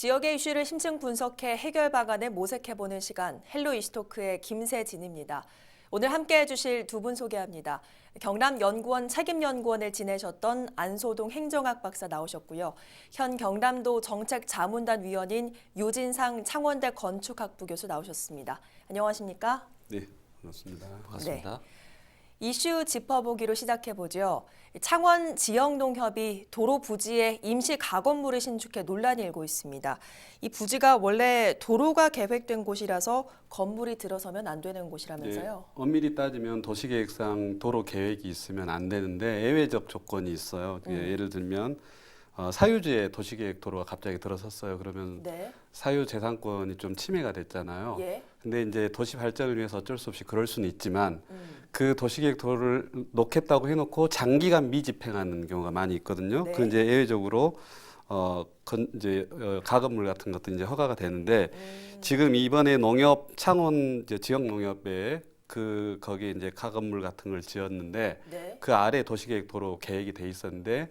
지역의 이슈를 심층 분석해 해결 방안을 모색해보는 시간, 헬로 이슈토크의 김세진입니다. 오늘 함께해 주실 두 분 소개합니다. 경남연구원 책임연구원을 지내셨던 안소동 행정학 박사 나오셨고요. 현 경남도 정책자문단 위원인 유진상 창원대 건축학부 교수 나오셨습니다. 안녕하십니까? 네, 반갑습니다. 반갑습니다. 네. 이슈 짚어보기로 시작해보죠. 창원 지역농협이 도로 부지에 임시 가건물을 신축해 논란이 일고 있습니다. 이 부지가 원래 도로가 계획된 곳이라서 건물이 들어서면 안 되는 곳이라면서요? 네, 엄밀히 따지면 도시계획상 도로 계획이 있으면 안 되는데 예외적 조건이 있어요. 예를 들면 사유지에 도시계획 도로가 갑자기 들어섰어요. 그러면 네. 사유재산권이 좀 침해가 됐잖아요. 예. 근데 이제 도시 발전을 위해서 어쩔 수 없이 그럴 수는 있지만 그 도시계획 도로를 놓겠다고 해놓고 장기간 미집행하는 경우가 많이 있거든요. 네. 그 이제 예외적으로 가건물 같은 것도 이제 허가가 되는데 지금 이번에 농협 창원 이제 지역 농협에 거기 이제 가건물 같은 걸 지었는데 네. 그 아래 도시계획 도로 계획이 돼 있었는데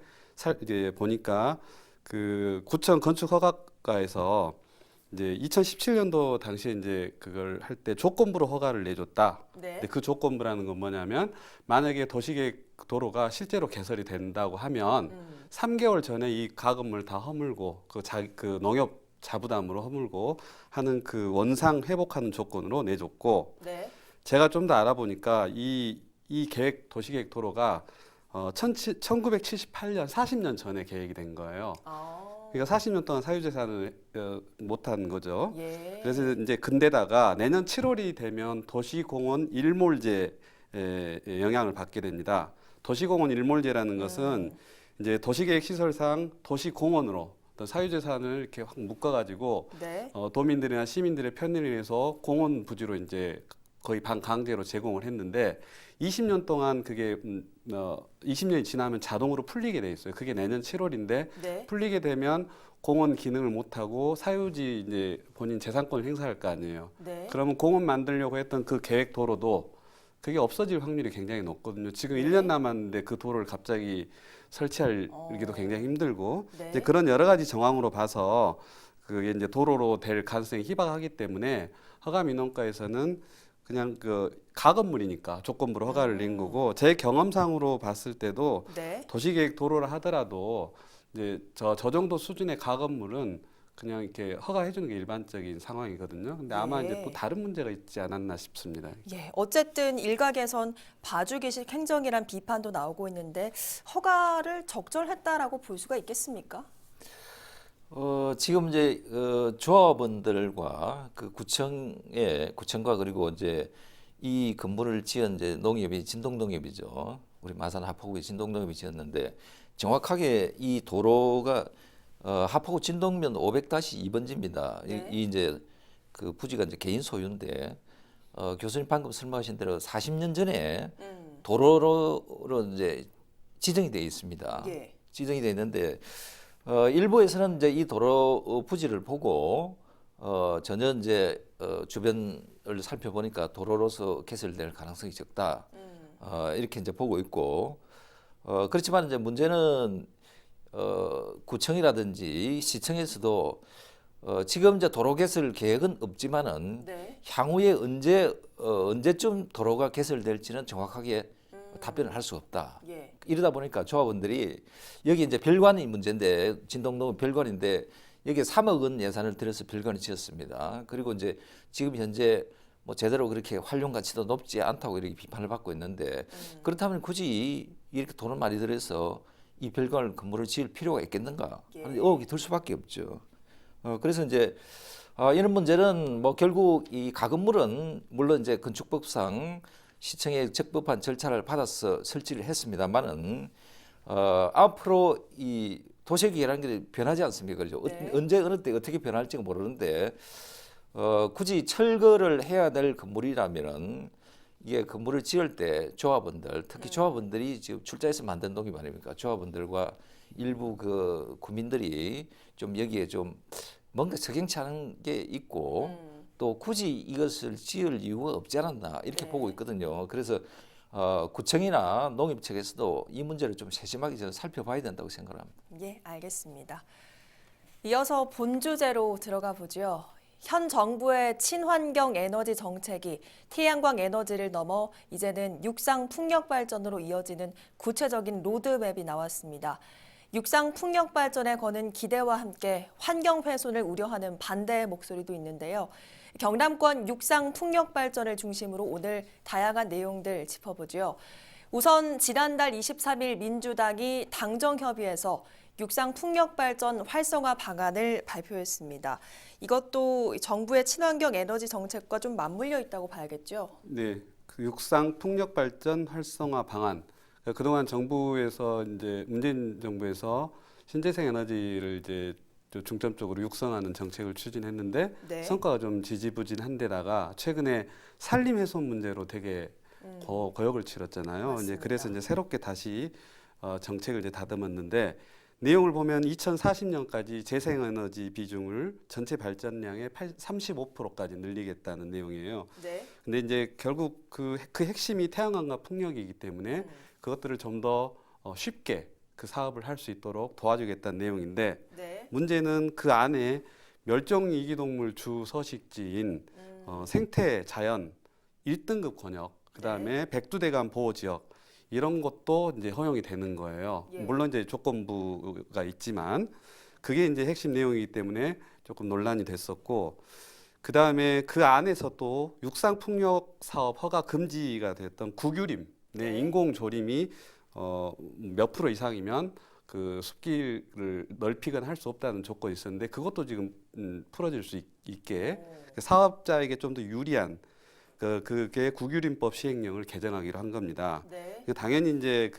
이제 보니까 그 구청 건축허가과에서 이제 2017년도 당시에 이제 그걸 할 때 조건부로 허가를 내줬다. 네. 근데 그 조건부라는 건 뭐냐면 만약에 도시계획 도로가 실제로 개설이 된다고 하면 3개월 전에 이 가건물 다 허물고 그 농협 자부담으로 허물고 하는 그 원상 회복하는 조건으로 내줬고 네. 제가 좀 더 알아보니까 이 도시계획 도로가 1978년 40년 전에 계획이 된 거예요. 그러니까 40년 동안 사유재산을 못한 거죠. 예. 그래서 이제 근데다가 내년 7월이 되면 도시공원 일몰제에 영향을 받게 됩니다. 도시공원 일몰제라는 것은 이제 도시계획 시설상 도시공원으로 어떤 사유재산을 이렇게 확 묶어가지고 네. 도민들이나 시민들의 편의를 위해서 공원 부지로 이제 거의 반강제로 제공을 했는데 20년 동안 그게 20년이 지나면 자동으로 풀리게 돼 있어요. 그게 내년 7월인데 네. 풀리게 되면 공원 기능을 못 하고 사유지 이제 본인 재산권을 행사할 거 아니에요. 네. 그러면 공원 만들려고 했던 그 계획 도로도 그게 없어질 확률이 굉장히 높거든요. 지금 1년 남았는데 그 도로를 갑자기 설치하기도 굉장히 힘들고 네. 이제 그런 여러 가지 정황으로 봐서 그게 이제 도로로 될 가능성이 희박하기 때문에 허가민원과에서는 그냥 그 가건물이니까 조건부로 허가를 낸 거고 제 경험상으로 봤을 때도 네. 도시계획 도로를 하더라도 이제 저 정도 수준의 가건물은 그냥 이렇게 허가해 주는 게 일반적인 상황이거든요. 근데 아마 예. 이제 또 다른 문제가 있지 않았나 싶습니다. 예, 어쨌든 일각에선 봐주기식 행정이란 비판도 나오고 있는데 허가를 적절했다라고 볼 수가 있겠습니까? 지금 이제 조합원들과 그 구청과 그리고 이제 이 건물을 지은 이제 농협이 진동농협이죠. 우리 마산 하포구의 진동농협이 지었는데 정확하게 이 도로가 하포구 진동면 500-2번지입니다. 네. 이 이제 그 부지가 이제 개인 소유인데 교수님 방금 설명하신 대로 40년 전에 도로로 이제 지정이 되어 있습니다. 예. 지정이 되어 있는데 일부에서는 이제 이 도로 부지를 보고 전혀 이제 주변을 살펴보니까 도로로서 개설될 가능성이 적다. 이렇게 이제 보고 있고 그렇지만 이제 문제는 구청이라든지 시청에서도 지금 이제 도로 개설 계획은 없지만은 네. 향후에 언제쯤 도로가 개설될지는 정확하게 답변을 할 수 없다. 예. 이러다 보니까 조합원들이 여기 이제 별관이 문제인데 진동동은 별관인데 여기에 3억 원 예산을 들여서 별관을 지었습니다. 그리고 이제 지금 현재 뭐 제대로 그렇게 활용 가치도 높지 않다고 이렇게 비판을 받고 있는데 그렇다면 굳이 이렇게 돈을 많이 들여서 이 별관 건물을 지을 필요가 있겠는가 하는 의혹이 들 수밖에 없죠. 그래서 이제 이런 문제는 뭐 결국 이 가건물은 물론 이제 건축법상 시청의 적법한 절차를 받아서 설치를 했습니다만은 앞으로 이 도시계획이라는 게 변하지 않습니까? 그렇죠? 네. 언제 어느 때 어떻게 변할지가 모르는데 굳이 철거를 해야 될 건물이라면은 이게 건물을 지을 때 조합원들 특히 조합원들이 지금 출자해서 만든 동이 아닙니까? 조합원들과 일부 그 구민들이 좀 여기에 좀 뭔가 적용치 않은 게 있고 또 굳이 이것을 지을 이유가 없지 않았나 이렇게 네. 보고 있거든요. 그래서 구청이나 농협 측에서도 이 문제를 좀 세심하게 저는 살펴봐야 된다고 생각합니다. 예, 알겠습니다. 이어서 본 주제로 들어가 보죠. 현 정부의 친환경 에너지 정책이 태양광 에너지를 넘어 이제는 육상 풍력 발전으로 이어지는 구체적인 로드맵이 나왔습니다. 육상 풍력 발전에 거는 기대와 함께 환경 훼손을 우려하는 반대의 목소리도 있는데요. 경남권 육상 풍력 발전을 중심으로 오늘 다양한 내용들 짚어보죠. 우선 지난달 23일 민주당이 당정협의회에서 육상 풍력 발전 활성화 방안을 발표했습니다. 이것도 정부의 친환경 에너지 정책과 좀 맞물려 있다고 봐야겠죠. 네, 그 육상 풍력 발전 활성화 방안. 그러니까 그동안 정부에서 이제 문재인 정부에서 신재생 에너지를 이제 좀 중점적으로 육성하는 정책을 추진했는데 네. 성과가 좀 지지부진한데다가 최근에 산림 훼손 문제로 되게 거역을 치렀잖아요. 이제 맞습니다. 그래서 이제 새롭게 다시 정책을 이제 다듬었는데 내용을 보면 2040년까지 재생에너지 비중을 전체 발전량의 35%까지 늘리겠다는 내용이에요. 네. 근데 이제 결국 그 핵심이 태양광과 풍력이기 때문에 그것들을 좀 더 쉽게 그 사업을 할 수 있도록 도와주겠다는 내용인데 네. 문제는 그 안에 멸종 위기동물 주 서식지인 생태 자연 1등급 권역, 그다음에 백두대간 보호 지역 이런 것도 이제 허용이 되는 거예요. 예. 물론 이제 조건부가 있지만 그게 이제 핵심 내용이기 때문에 조금 논란이 됐었고 그다음에 그 안에서 또 육상 풍력 사업 허가 금지가 됐던 국유림, 네, 인공 조림이 몇 프로 이상이면 그 숲길을 넓히거나 할 수 없다는 조건이 있었는데 그것도 지금 풀어질 수 있게 사업자에게 좀 더 유리한 그게 국유림법 시행령을 개정하기로 한 겁니다. 네. 당연히 이제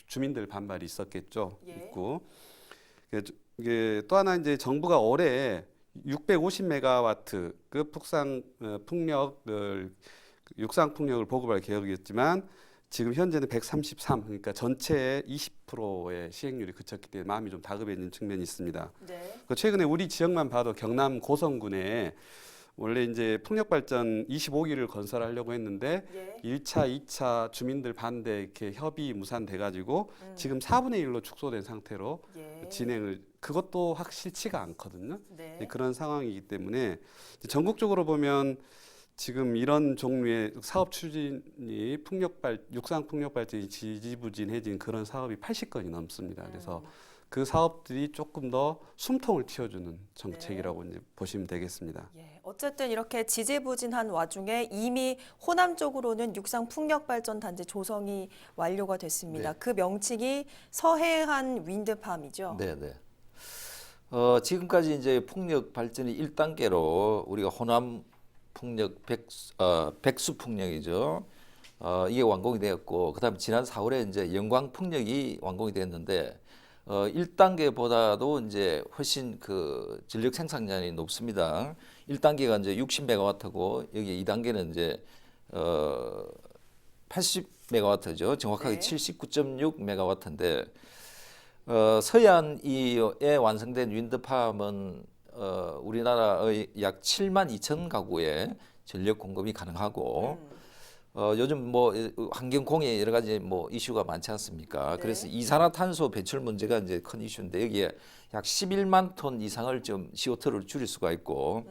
주민들 반발이 있었겠죠. 예. 있고 이게 또 하나 이제 정부가 올해 650메가와트 그 육상 풍력을 보급할 계획이었지만 지금 현재는 133, 그러니까 전체의 20%의 시행률이 그쳤기 때문에 마음이 좀 다급해진 측면이 있습니다. 네. 최근에 우리 지역만 봐도 경남 고성군에 원래 이제 풍력 발전 25기를 건설하려고 했는데 예. 1차, 2차 주민들 반대 이렇게 협의 무산돼 가지고 지금 4분의 1로 축소된 상태로 예. 진행을 그것도 확실치가 않거든요. 네. 그런 상황이기 때문에 전국적으로 보면 지금 이런 종류의 사업 추진이 육상 풍력 발전이 지지부진해진 그런 사업이 80건이 넘습니다. 그래서 그 사업들이 조금 더 숨통을 틔워주는 정책이라고 이제 보시면 되겠습니다. 예. 어쨌든 이렇게 지지부진한 와중에 이미 호남 쪽으로는 육상 풍력 발전 단지 조성이 완료가 됐습니다. 네. 그 명칭이 서해안 윈드팜이죠. 네, 네. 지금까지 이제 풍력 발전이 1단계로 우리가 호남 풍력 백수 풍력이죠. 이게 완공이 되었고 그다음 지난 4월에 이제 영광 풍력이 완공이 됐는데 1단계보다도 이제 훨씬 그 전력 생산량이 높습니다. 1단계가 이제 60메가와트고 여기 2단계는 이제 80메가와트죠. 정확하게 네. 79.6메가와트인데 서해안에 완성된 윈드팜은 우리나라의 약 7만 2천 가구에 전력 공급이 가능하고 요즘 뭐 환경 공해 여러 가지 뭐 이슈가 많지 않습니까? 네. 그래서 이산화탄소 배출 문제가 이제 큰 이슈인데 여기에 약 11만 톤 이상을 좀 CO2를 줄일 수가 있고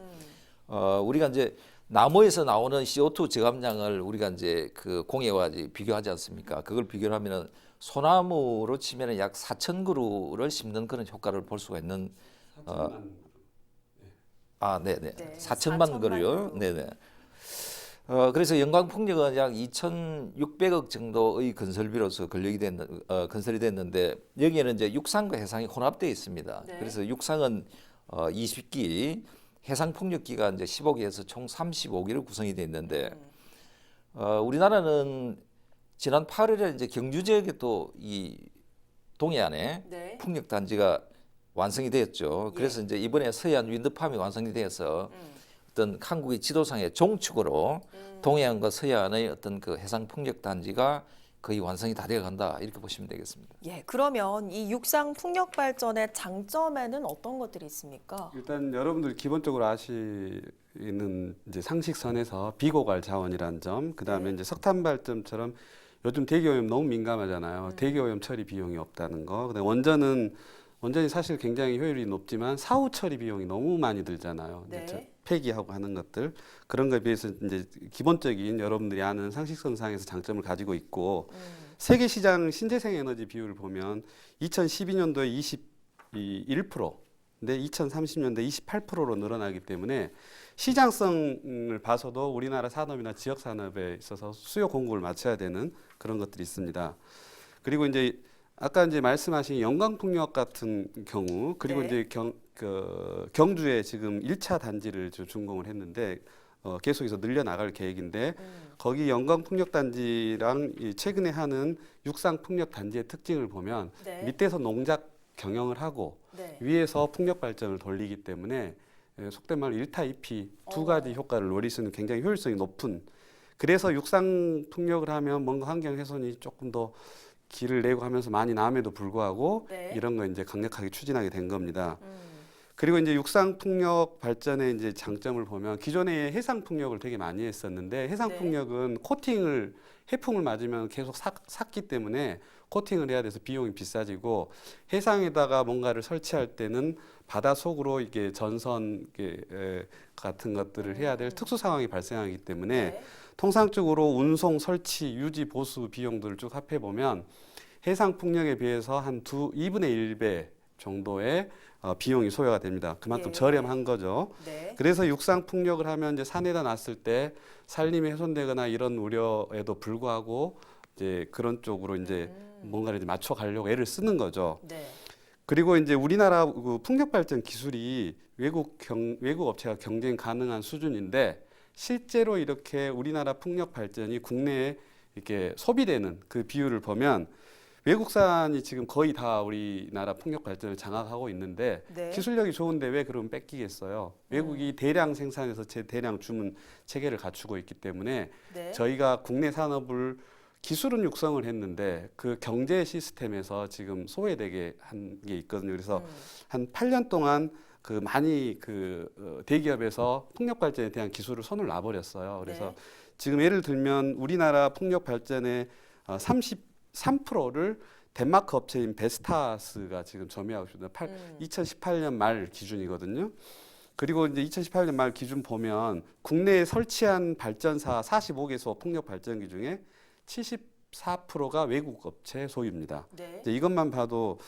우리가 이제 나무에서 나오는 CO2 저감량을 우리가 이제 그 공해와 이제 비교하지 않습니까? 그걸 비교를 하면은 소나무로 치면은 약 4천 그루를 심는 그런 효과를 볼 수가 있는 네네. 네, 4천만 그루요. 네네. 그래서 영광풍력은 약 2,600억 정도의 건설비로서 건설이 됐는데 여기에는 이제 육상과 해상이 혼합되어 있습니다. 네. 그래서 육상은 20기, 해상풍력기가 이제 15기에서 총 35기로 구성이 되어 있는데 우리나라는 지난 8월에 이제 경주 지역에 또 이 동해안에 네. 풍력 단지가 완성이 되었죠. 그래서 이제 이번에 서해안 윈드팜이 완성이 되어서 어떤 한국의 지도상의 종축으로 동해안과 서해안의 어떤 그 해상 풍력 단지가 거의 완성이 다 되어 간다 이렇게 보시면 되겠습니다. 예. 그러면 이 육상 풍력 발전의 장점에는 어떤 것들이 있습니까? 일단 여러분들 기본적으로 아시는 이제 상식선에서 비고갈 자원이라는 점, 그다음에 이제 석탄 발전처럼 요즘 대기오염 너무 민감하잖아요. 대기오염 처리 비용이 없다는 거. 그다음에 원전은 원전이 사실 굉장히 효율이 높지만 사후 처리 비용이 너무 많이 들잖아요. 네. 이제 폐기하고 하는 것들 그런 거에 비해서 이제 기본적인 여러분들이 아는 상식선상에서 장점을 가지고 있고 세계 시장 신재생 에너지 비율을 보면 2012년도에 21%, 근데 2030년대 28%로 늘어나기 때문에 시장성을 봐서도 우리나라 산업이나 지역 산업에 있어서 수요 공급을 맞춰야 되는 그런 것들이 있습니다. 그리고 이제 아까 이제 말씀하신 영광풍력 같은 경우 그리고 네. 이제 경주에 지금 1차 단지를 준공을 했는데 계속해서 늘려나갈 계획인데 거기 영광풍력단지랑 이 최근에 하는 육상풍력단지의 특징을 보면 네. 밑에서 농작 경영을 하고 네. 위에서 풍력 발전을 돌리기 때문에 속된 말로 1타 2피 두 가지 효과를 노릴 수 있는 굉장히 효율성이 높은 그래서 육상풍력을 하면 뭔가 환경 훼손이 조금 더 길을 내고 하면서 많이 남에도 불구하고 네. 이런 거 이제 강력하게 추진하게 된 겁니다. 그리고 이제 육상풍력 발전의 이제 장점을 보면 기존에 해상풍력을 되게 많이 했었는데 해상풍력은 코팅을 해풍을 맞으면 계속 삭기 때문에 코팅을 해야 돼서 비용이 비싸지고 해상에다가 뭔가를 설치할 때는 바다 속으로 이게 전선 같은 것들을 해야 될 특수 상황이 발생하기 때문에 네. 통상적으로 운송, 설치, 유지, 보수 비용들을 쭉 합해 보면 해상 풍력에 비해서 한 2분의 1배 정도의 비용이 소요가 됩니다. 그만큼 예. 저렴한 거죠. 네. 그래서 육상 풍력을 하면 이제 산에다 놨을 때 산림이 훼손되거나 이런 우려에도 불구하고 이제 그런 쪽으로 이제 뭔가를 이제 맞춰 가려고 애를 쓰는 거죠. 네. 그리고 이제 우리나라 그 풍력 발전 기술이 외국 업체가 경쟁 가능한 수준인데 실제로 이렇게 우리나라 풍력 발전이 국내에 이렇게 소비되는 그 비율을 보면 외국산이 지금 거의 다 우리나라 풍력 발전을 장악하고 있는데 네. 기술력이 좋은데 왜 그러면 뺏기겠어요? 외국이 대량 생산해서 대량 주문 체계를 갖추고 있기 때문에 네. 저희가 국내 산업을 기술은 육성을 했는데 그 경제 시스템에서 지금 소외되게 한 게 있거든요. 그래서 한 8년 동안 그 많이 대기업에서 풍력 발전에 대한 기술을 손을 놔버렸어요. 그래서 네. 지금 예를 들면 우리나라 풍력 발전의 33%를 덴마크 업체인 베스타스가 지금 점유하고 있습니다. 2018년 말 기준이거든요. 그리고 이제 2018년 말 기준 보면 국내에 설치한 발전사 45개소 풍력 발전기 중에 74%가 외국 업체 소유입니다. 네. 이제 이것만 봐도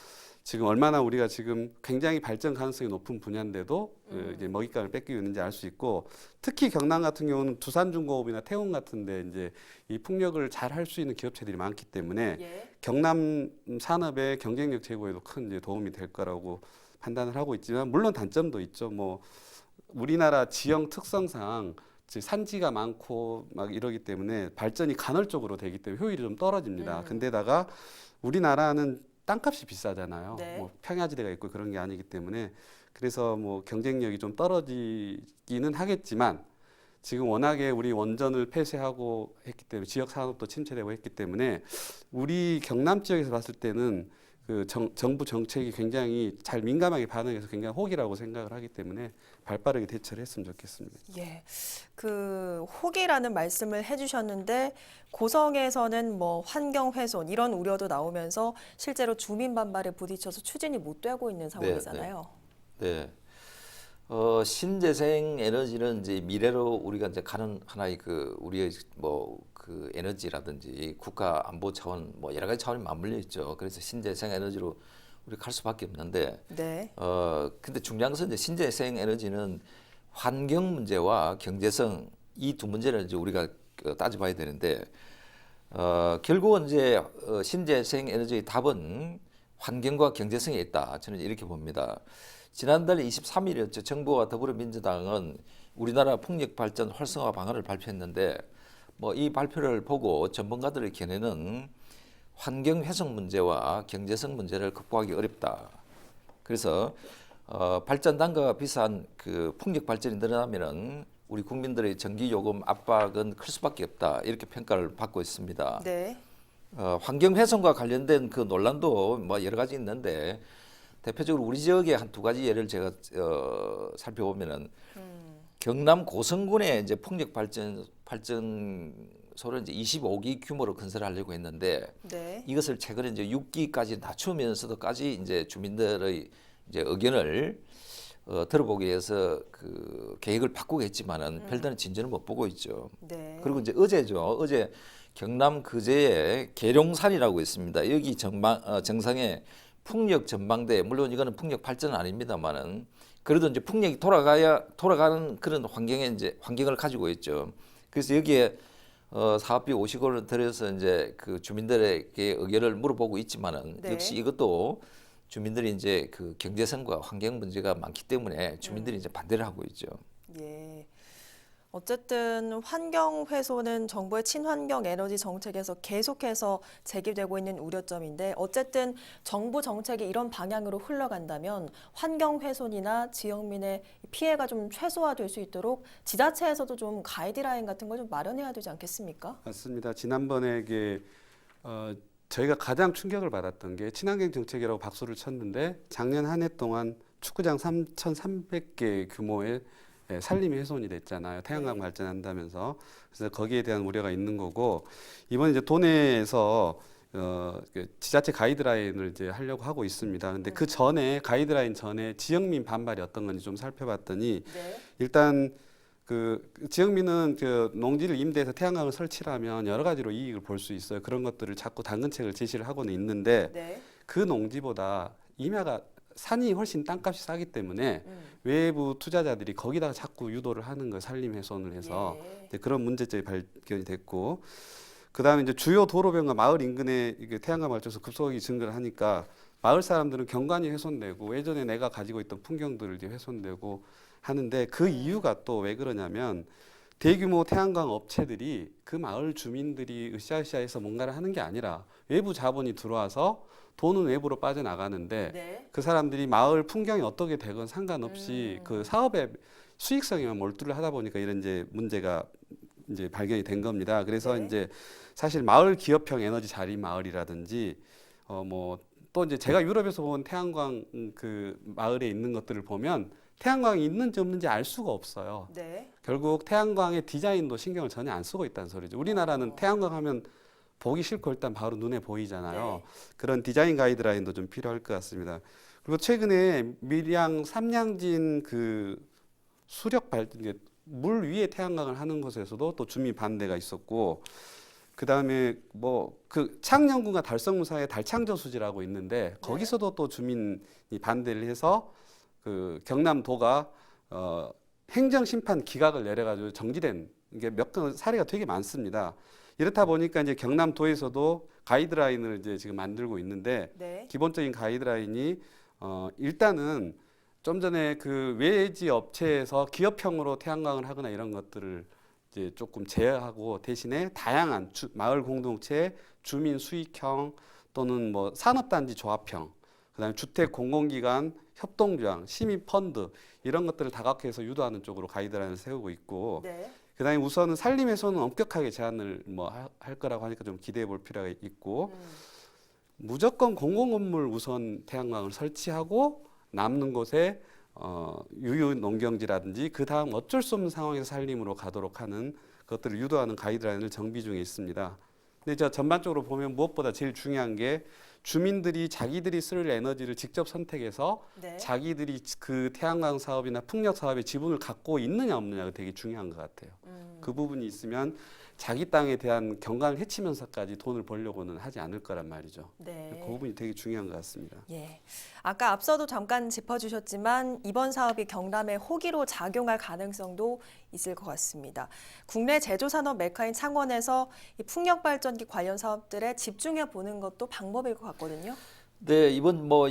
지금 얼마나 우리가 지금 굉장히 발전 가능성이 높은 분야인데도 이제 먹잇감을 뺏기고 있는지 알 수 있고 특히 경남 같은 경우는 두산중공업이나 태운 같은데 이제 이 풍력을 잘 할 수 있는 기업체들이 많기 때문에 예. 경남 산업의 경쟁력 제고에도 큰 이제 도움이 될 거라고 판단을 하고 있지만 물론 단점도 있죠. 뭐 우리나라 지형 특성상 산지가 많고 막 이러기 때문에 발전이 간헐적으로 되기 때문에 효율이 좀 떨어집니다. 근데다가 우리나라는 땅값이 비싸잖아요. 네. 뭐 평야지대가 있고 그런 게 아니기 때문에 그래서 뭐 경쟁력이 좀 떨어지기는 하겠지만 지금 워낙에 우리 원전을 폐쇄하고 했기 때문에 지역 산업도 침체되고 했기 때문에 우리 경남 지역에서 봤을 때는 그 정부 정책이 굉장히 잘 민감하게 반응해서 굉장히 호기라고 생각을 하기 때문에 발빠르게 대처를 했으면 좋겠습니다. 예, 그 호기라는 말씀을 해주셨는데 고성에서는 뭐 환경 훼손 이런 우려도 나오면서 실제로 주민 반발에 부딪혀서 추진이 못 되고 있는 상황이잖아요. 네. 신재생 에너지는 이제 미래로 우리가 이제 가는 하나의 그 우리의 뭐 그 에너지라든지 국가 안보 차원 뭐 여러 가지 차원이 맞물려 있죠. 그래서 신재생 에너지로 우리 갈 수밖에 없는데 네. 근데 중요한 것은 이제 신재생 에너지는 환경 문제와 경제성 이 두 문제를 이제 우리가 따져봐야 되는데 결국은 이제 신재생 에너지의 답은 환경과 경제성에 있다. 저는 이렇게 봅니다. 지난달 23일이었죠. 정부와 더불어민주당은 우리나라 풍력 발전 활성화 방안을 발표했는데 뭐 이 발표를 보고 전문가들의 견해는 환경 훼손 문제와 경제성 문제를 극복하기 어렵다. 그래서 발전 단가가 비싼 그 풍력 발전이 늘어나면은 우리 국민들의 전기 요금 압박은 클 수밖에 없다. 이렇게 평가를 받고 있습니다. 네. 환경 훼손과 관련된 그 논란도 뭐 여러 가지 있는데 대표적으로 우리 지역의 한 두 가지 예를 제가 살펴보면은 경남 고성군의 이제 풍력 발전 서로 이제 25기 규모로 건설하려고 했는데 네. 이것을 최근에 이제 6기까지 낮추면서도까지 이제 주민들의 이제 의견을 들어보기 위해서 그 계획을 바꾸고 했지만은 별다른 진전을 못 보고 있죠. 네. 그리고 이제 어제죠. 어제 경남 거제에 계룡산이라고 있습니다. 여기 정상에 풍력 전망대, 물론 이거는 풍력 발전은 아닙니다만은 그래도 이제 풍력이 돌아가는 그런 환경에 이제 환경을 가지고 있죠. 그래서 여기에 사업비 50억을 들여서 이제 그 주민들에게 의견을 물어보고 있지만은 네. 역시 이것도 주민들이 이제 그 경제성과 환경 문제가 많기 때문에 주민들이 이제 반대를 하고 있죠. 예. 어쨌든 환경 훼손은 정부의 친환경 에너지 정책에서 계속해서 제기되고 있는 우려점인데 어쨌든 정부 정책이 이런 방향으로 흘러간다면 환경 훼손이나 지역민의 피해가 좀 최소화될 수 있도록 지자체에서도 좀 가이드라인 같은 걸 좀 마련해야 되지 않겠습니까? 맞습니다. 지난번에 이게 저희가 가장 충격을 받았던 게 친환경 정책이라고 박수를 쳤는데 작년 한 해 동안 축구장 3,300개 규모의 산림이 훼손이 됐잖아요. 태양광 네. 발전한다면서. 그래서 거기에 대한 우려가 있는 거고 이번 이제 도내에서 지자체 가이드라인을 이제 하려고 하고 있습니다. 근데 그 전에 가이드라인 전에 지역민 반발이 어떤 건지 좀 살펴봤더니 네. 일단 그 지역민은 그 농지를 임대해서 태양광을 설치하면 여러 가지로 이익을 볼 수 있어요. 그런 것들을 자꾸 당근책을 제시를 하고는 있는데 네. 그 농지보다 임야가 산이 훨씬 땅값이 싸기 때문에 외부 투자자들이 거기다가 자꾸 유도를 하는 거예요. 산림 훼손을 해서 예. 이제 그런 문제점이 발견이 됐고 그다음에 이제 주요 도로변과 마을 인근에 이게 태양광 발전소 급속하게 증가를 하니까 마을 사람들은 경관이 훼손되고 예전에 내가 가지고 있던 풍경들을 이제 훼손되고 하는데 그 이유가 또 왜 그러냐면 대규모 태양광 업체들이 그 마을 주민들이 으쌰으쌰해서 뭔가를 하는 게 아니라 외부 자본이 들어와서 돈은 외부로 빠져나가는데 네. 그 사람들이 마을 풍경이 어떻게 되건 상관없이 그 사업의 수익성에만 몰두를 하다 보니까 이런 이제 문제가 이제 발견이 된 겁니다. 그래서 네. 이제 사실 마을 기업형 에너지 자립 마을이라든지 뭐 또 이제 제가 유럽에서 본 태양광 그 마을에 있는 것들을 보면 태양광이 있는지 없는지 알 수가 없어요. 네. 결국 태양광의 디자인도 신경을 전혀 안 쓰고 있다는 소리죠. 우리나라는 태양광 하면 보기 싫고 일단 바로 눈에 보이잖아요. 네. 그런 디자인 가이드라인도 좀 필요할 것 같습니다. 그리고 최근에 밀양 삼양진 그 수력 발전 물 위에 태양광을 하는 것에서도 또 주민 반대가 있었고 그다음에 뭐 그 창녕군과 달성무사의 달창저수지라고 있는데 거기서도 또 주민이 반대를 해서 그 경남도가 행정심판 기각을 내려가지고 정지된 게 몇 건 사례가 되게 많습니다. 이렇다 보니까 이제 경남도에서도 가이드라인을 이제 지금 만들고 있는데 네. 기본적인 가이드라인이 일단은 좀 전에 그 외지 업체에서 기업형으로 태양광을 하거나 이런 것들을 이제 조금 제어하고 대신에 다양한 마을 공동체, 주민 수익형 또는 뭐 산업단지 조합형, 그다음에 주택 공공기관 협동조합, 시민 펀드 이런 것들을 다각화해서 유도하는 쪽으로 가이드라인을 세우고 있고 네. 그다음에 우선은 산림에서는 엄격하게 제한을 뭐 할 거라고 하니까 좀 기대해 볼 필요가 있고 무조건 공공건물 우선 태양광을 설치하고 남는 곳에 유유 농경지라든지 그 다음 어쩔 수 없는 상황에서 산림으로 가도록 하는 것들을 유도하는 가이드라인을 정비 중에 있습니다. 근데 저 전반적으로 보면 무엇보다 제일 중요한 게 주민들이 자기들이 쓸 에너지를 직접 선택해서 네. 자기들이 그 태양광 사업이나 풍력 사업의 지분을 갖고 있느냐 없느냐가 되게 중요한 것 같아요. 그 부분이 있으면 자기 땅에 대한 경관을 해치면서까지 돈을 벌려고는 하지 않을 거란 말이죠. 네. 그 부분이 되게 중요한 것 같습니다. 예. 아까 앞서도 잠깐 짚어주셨지만 이번 사업이 경남에 호기로 작용할 가능성도 있을 것 같습니다. 국내 제조산업 메카인 창원에서 이 풍력발전기 관련 사업들에 집중해 보는 것도 방법일 것 같거든요. 네, 이번 뭐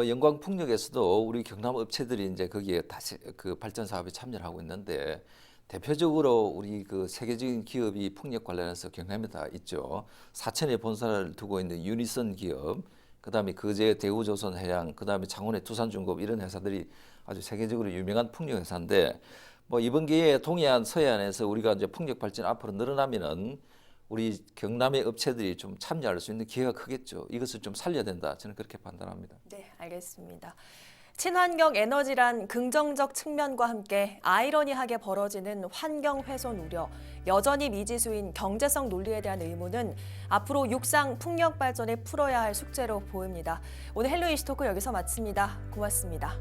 영광 풍력에서도 우리 경남 업체들이 이제 거기에 다시 그 발전 사업에 참여를 하고 있는데 대표적으로 우리 그 세계적인 기업이 풍력 관련해서 경남에 다 있죠. 사천에 본사를 두고 있는 유니선 기업, 그다음에 거제 대우조선해양, 그다음에 창원의 두산중공업 이런 회사들이 아주 세계적으로 유명한 풍력 회사인데 뭐 이번 기회에 동해안, 서해안에서 우리가 이제 풍력 발전 앞으로 늘어나면은 우리 경남의 업체들이 좀 참여할 수 있는 기회가 크겠죠. 이것을 좀 살려야 된다. 저는 그렇게 판단합니다. 네, 알겠습니다. 친환경 에너지란 긍정적 측면과 함께 아이러니하게 벌어지는 환경 훼손 우려, 여전히 미지수인 경제성 논리에 대한 의문은 앞으로 육상 풍력 발전에 풀어야 할 숙제로 보입니다. 오늘 헬로 이슈토크 여기서 마칩니다. 고맙습니다.